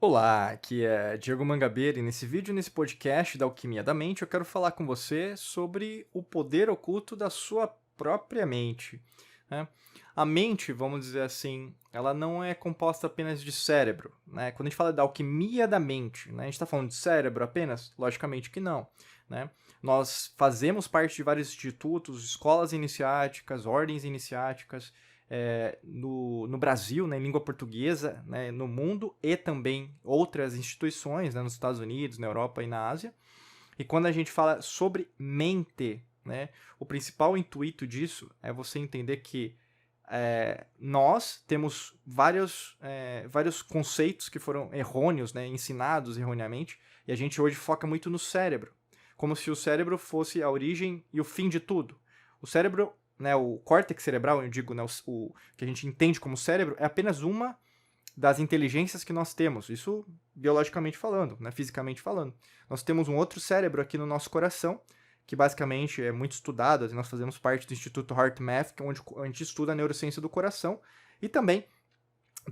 Olá, aqui é Diego Mangabeira e nesse vídeo, nesse podcast da Alquimia da Mente, eu quero falar com você sobre o poder oculto da sua própria mente, né? A mente, vamos dizer assim, ela não é composta apenas de cérebro, né? Quando a gente fala da alquimia da mente, né, a gente está falando de cérebro apenas? Logicamente que não, né? Nós fazemos parte de vários institutos, escolas iniciáticas, ordens iniciáticas, no Brasil, né, em língua portuguesa, né, no mundo e também outras instituições, né, nos Estados Unidos, na Europa e na Ásia. E quando a gente fala sobre mente, né, o principal intuito disso é você entender que nós temos vários conceitos que foram errôneos, né, ensinados erroneamente, e a gente hoje foca muito no cérebro, como se o cérebro fosse a origem e o fim de tudo. O cérebro, né, o córtex cerebral, eu digo, né, o que a gente entende como cérebro, é apenas uma das inteligências que nós temos, isso biologicamente falando, né, fisicamente falando. Nós temos um outro cérebro aqui no nosso coração, que basicamente é muito estudado, nós fazemos parte do Instituto HeartMath, que é onde a gente estuda a neurociência do coração, e também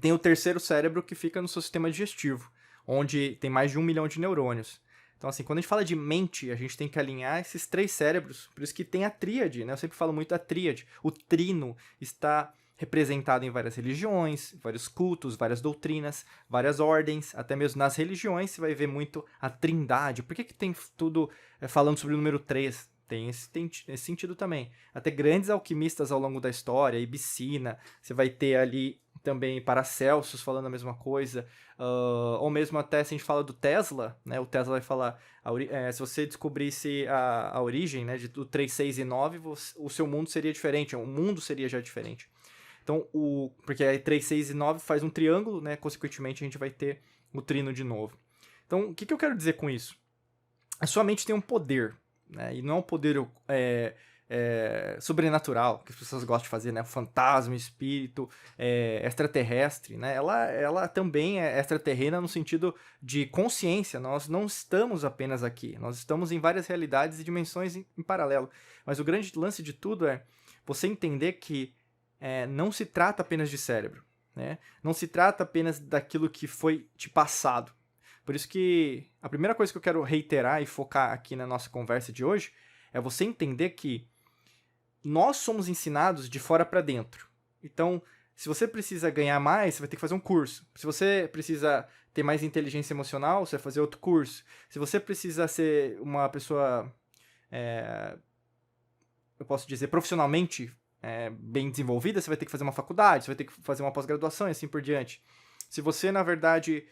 tem o terceiro cérebro que fica no seu sistema digestivo, onde tem mais de 1 milhão de neurônios. Então, assim, quando a gente fala de mente, a gente tem que alinhar esses três cérebros, por isso que tem a tríade, né? Eu sempre falo muito da tríade. O trino está representado em várias religiões, vários cultos, várias doutrinas, várias ordens, até mesmo nas religiões você vai ver muito a trindade. Por que tem tudo falando sobre o número 3? Tem esse sentido também. Até grandes alquimistas ao longo da história, Ibicina, você vai ter ali também Paracelsus falando a mesma coisa, ou mesmo até se a gente fala do Tesla, né, o Tesla vai falar, se você descobrisse a origem, né, do 3, 6 e 9, o seu mundo seria diferente, o mundo seria já diferente. Então, porque aí 3, 6 e 9 faz um triângulo, né, consequentemente a gente vai ter o trino de novo. Então, o que eu quero dizer com isso? A sua mente tem um poder, né, e não é um poder sobrenatural, que as pessoas gostam de fazer, né? Fantasma, espírito, extraterrestre, né? Ela também é extraterrena no sentido de consciência. Nós não estamos apenas aqui, nós estamos em várias realidades e dimensões em paralelo. Mas o grande lance de tudo é você entender que não se trata apenas de cérebro, né? Não se trata apenas daquilo que foi te passado. Por isso que a primeira coisa que eu quero reiterar e focar aqui na nossa conversa de hoje é você entender que nós somos ensinados de fora para dentro. Então, se você precisa ganhar mais, você vai ter que fazer um curso. Se você precisa ter mais inteligência emocional, você vai fazer outro curso. Se você precisa ser uma pessoa, eu posso dizer, profissionalmente bem desenvolvida, você vai ter que fazer uma faculdade, você vai ter que fazer uma pós-graduação e assim por diante. Se você, na verdade,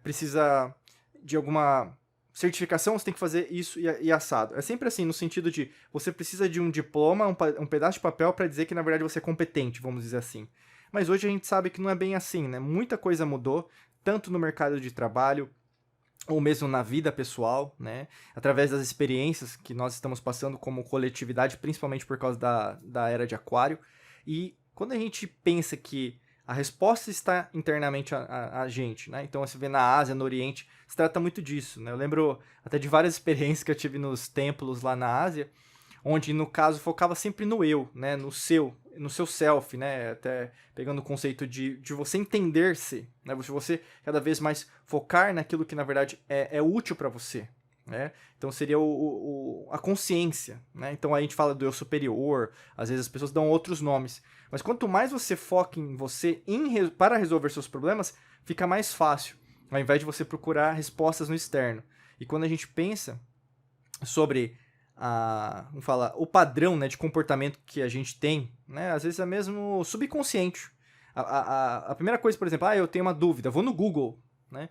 precisa de alguma certificação, você tem que fazer isso e assado. É sempre assim, no sentido de você precisa de um diploma, um pedaço de papel para dizer que, na verdade, você é competente, vamos dizer assim. Mas hoje a gente sabe que não é bem assim, né? Muita coisa mudou, tanto no mercado de trabalho, ou mesmo na vida pessoal, né? Através das experiências que nós estamos passando como coletividade, principalmente por causa da era de Aquário. E quando a gente pensa que a resposta está internamente a gente, né? Então, você vê na Ásia, no Oriente, se trata muito disso, né? Eu lembro até de várias experiências que eu tive nos templos lá na Ásia, onde, no caso, focava sempre no eu, né? No seu self, né? Até pegando o conceito de você entender-se, né? Você cada vez mais focar naquilo que, na verdade, é útil para você, né? Então seria a consciência, né? Então a gente fala do eu superior, às vezes as pessoas dão outros nomes, mas quanto mais você foca em você para resolver seus problemas, fica mais fácil, ao invés de você procurar respostas no externo. E quando a gente pensa sobre vamos falar, o padrão, né, de comportamento que a gente tem, né, às vezes é mesmo subconsciente. A primeira coisa, por exemplo, eu tenho uma dúvida, vou no Google, né?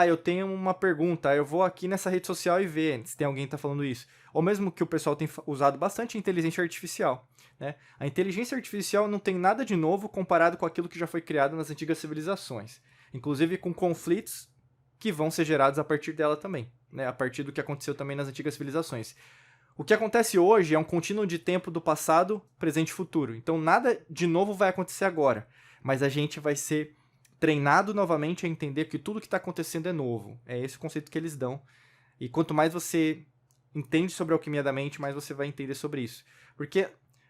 Eu tenho uma pergunta, eu vou aqui nessa rede social e ver se tem alguém que está falando isso. Ou mesmo que o pessoal tem usado bastante a inteligência artificial, né? A inteligência artificial não tem nada de novo comparado com aquilo que já foi criado nas antigas civilizações. Inclusive com conflitos que vão ser gerados a partir dela também, né? A partir do que aconteceu também nas antigas civilizações. O que acontece hoje é um contínuo de tempo do passado, presente e futuro. Então nada de novo vai acontecer agora, mas a gente vai ser treinado novamente a entender que tudo que está acontecendo é novo. É esse o conceito que eles dão. E quanto mais você entende sobre a alquimia da mente, mais você vai entender sobre isso. Porque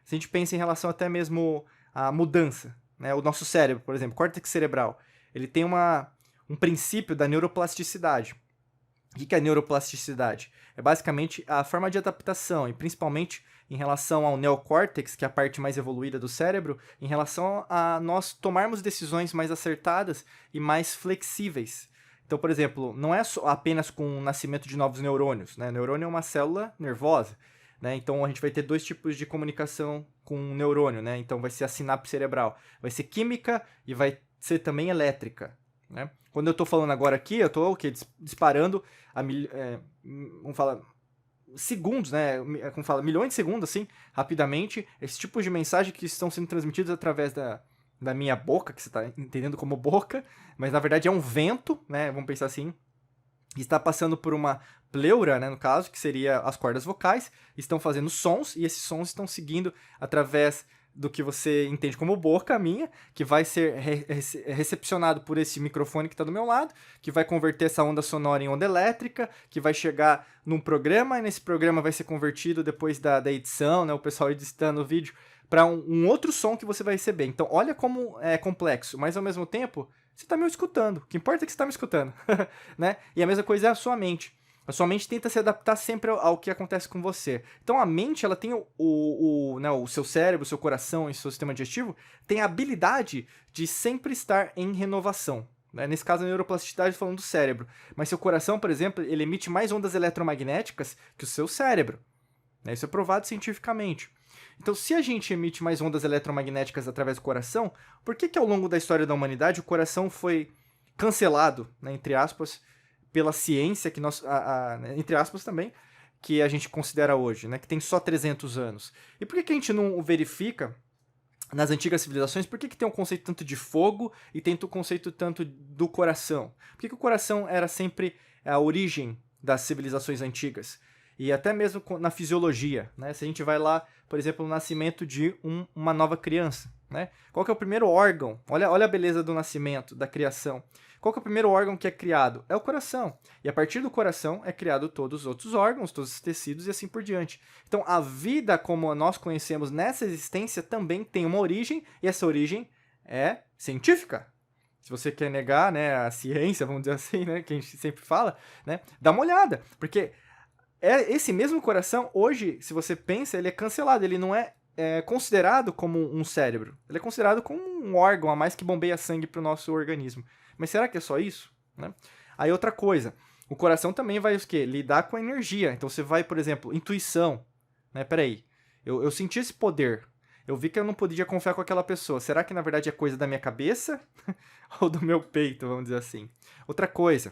se a gente pensa em relação até mesmo à mudança, né? O nosso cérebro, por exemplo, córtex cerebral, ele tem um princípio da neuroplasticidade. O que é a neuroplasticidade? É basicamente a forma de adaptação, e principalmente em relação ao neocórtex, que é a parte mais evoluída do cérebro, em relação a nós tomarmos decisões mais acertadas e mais flexíveis. Então, por exemplo, não é apenas com o nascimento de novos neurônios, né? Neurônio é uma célula nervosa, né? Então a gente vai ter dois tipos de comunicação com um neurônio, né? Então vai ser a sinapse cerebral, vai ser química e vai ser também elétrica, né? Quando eu estou falando agora aqui, eu estou disparando vamos falar, segundos, né? Como fala, milhões de segundos, assim, rapidamente, esses tipos de mensagem que estão sendo transmitidos através da minha boca, que você está entendendo como boca, mas na verdade é um vento, né? Vamos pensar assim, está passando por uma pleura, né, no caso, que seria as cordas vocais, estão fazendo sons, e esses sons estão seguindo através do que você entende como boca minha, que vai ser recepcionado por esse microfone que está do meu lado, que vai converter essa onda sonora em onda elétrica, que vai chegar num programa, e nesse programa vai ser convertido depois da edição, né, o pessoal editando o vídeo, para um outro som que você vai receber. Então, olha como é complexo, mas ao mesmo tempo, você está me escutando. O que importa é que você está me escutando. Né? E a mesma coisa é a sua mente. A sua mente tenta se adaptar sempre ao que acontece com você. Então a mente, ela tem o seu cérebro, o seu coração e o seu sistema digestivo, tem a habilidade de sempre estar em renovação. Né? Nesse caso, a neuroplasticidade falando do cérebro. Mas seu coração, por exemplo, ele emite mais ondas eletromagnéticas que o seu cérebro. Né? Isso é provado cientificamente. Então, se a gente emite mais ondas eletromagnéticas através do coração, por que ao longo da história da humanidade o coração foi cancelado, né, entre aspas, pela ciência, que nós, entre aspas também, que a gente considera hoje, né, que tem só 300 anos? E por que a gente não verifica, nas antigas civilizações, por que tem um conceito tanto de fogo e tem um conceito tanto do coração? Por que o coração era sempre a origem das civilizações antigas? E até mesmo na fisiologia, né? Se a gente vai lá, por exemplo, no nascimento de uma nova criança, né? Qual que é o primeiro órgão? Olha a beleza do nascimento, da criação. Qual que é o primeiro órgão que é criado? É o coração. E a partir do coração é criado todos os outros órgãos, todos os tecidos e assim por diante. Então, a vida como nós conhecemos nessa existência também tem uma origem, e essa origem é científica. Se você quer negar, né, a ciência, vamos dizer assim, né, que a gente sempre fala, né, dá uma olhada, porque esse mesmo coração, hoje, se você pensa, ele é cancelado, ele não é considerado como um cérebro. Ele é considerado como um órgão a mais que bombeia sangue para o nosso organismo. Mas será que é só isso? Né? Aí outra coisa, o coração também vai o quê? Lidar com a energia. Então você vai, por exemplo, intuição. Né? Peraí, eu senti esse poder. Eu vi que eu não podia confiar com aquela pessoa. Será que na verdade é coisa da minha cabeça? Ou do meu peito, vamos dizer assim? Outra coisa.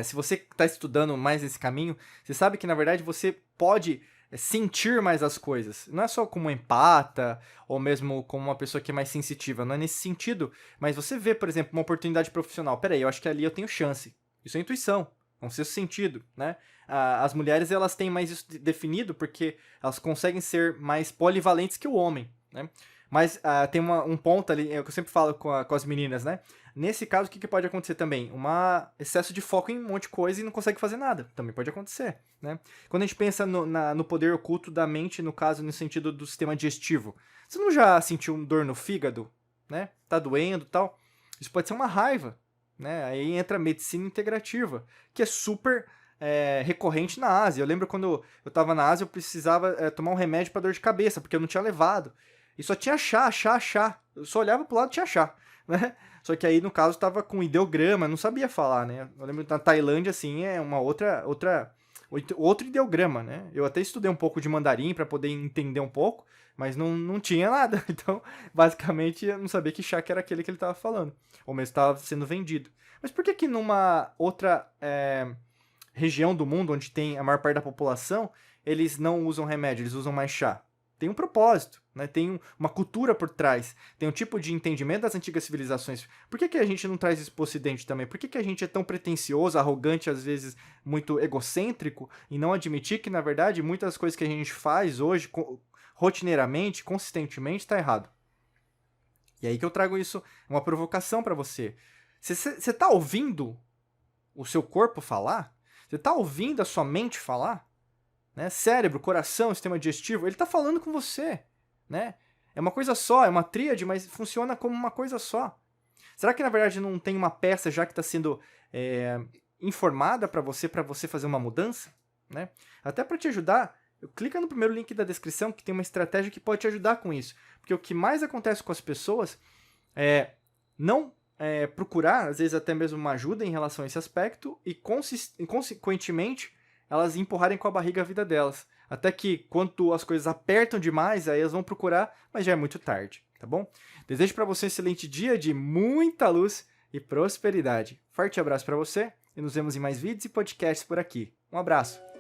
Se você está estudando mais esse caminho, você sabe que, na verdade, você pode sentir mais as coisas. Não é só como empata, ou mesmo como uma pessoa que é mais sensitiva. Não é nesse sentido. Mas você vê, por exemplo, uma oportunidade profissional. Peraí, eu acho que ali eu tenho chance. Isso é intuição. É um sexto sentido, né? As mulheres, elas têm mais isso definido porque elas conseguem ser mais polivalentes que o homem, né? Mas tem um ponto ali, é o que eu sempre falo com as meninas, né? Nesse caso, o que pode acontecer também? Um excesso de foco em um monte de coisa e não consegue fazer nada. Também pode acontecer, né? Quando a gente pensa no poder oculto da mente, no caso, no sentido do sistema digestivo. Você não já sentiu dor no fígado, né? Tá doendo e tal? Isso pode ser uma raiva, né? Aí entra a medicina integrativa, que é super recorrente na Ásia. Eu lembro quando eu estava na Ásia, eu precisava tomar um remédio para dor de cabeça, porque eu não tinha levado. E só tinha chá. Eu só olhava pro lado e tinha chá, né? Só que aí, no caso, tava com ideograma, não sabia falar, né? Eu lembro que na Tailândia, assim, é uma outro ideograma, né? Eu até estudei um pouco de mandarim para poder entender um pouco, mas não tinha nada. Então, basicamente, eu não sabia que chá que era aquele que ele tava falando. Ou mesmo estava sendo vendido. Mas por que numa outra região do mundo, onde tem a maior parte da população, eles não usam remédio, eles usam mais chá? Tem um propósito, né? Tem uma cultura por trás, tem um tipo de entendimento das antigas civilizações. Por que a gente não traz isso para o Ocidente também? Por que a gente é tão pretensioso, arrogante, às vezes muito egocêntrico, e não admitir que, na verdade, muitas das coisas que a gente faz hoje, rotineiramente, consistentemente, está errado? E aí que eu trago isso, uma provocação para você. Você está ouvindo o seu corpo falar? Você está ouvindo a sua mente falar? Né? Cérebro, coração, sistema digestivo, ele está falando com você, né? É uma coisa só, é uma tríade, mas funciona como uma coisa só. Será que na verdade não tem uma peça já que está sendo informada para você fazer uma mudança? Né? Até para te ajudar, clica no primeiro link da descrição que tem uma estratégia que pode te ajudar com isso. Porque o que mais acontece com as pessoas é não procurar, às vezes até mesmo uma ajuda em relação a esse aspecto e consequentemente elas empurrarem com a barriga a vida delas. Até que quando as coisas apertam demais, aí elas vão procurar, mas já é muito tarde, tá bom? Desejo para você um excelente dia de muita luz e prosperidade. Forte abraço para você e nos vemos em mais vídeos e podcasts por aqui. Um abraço!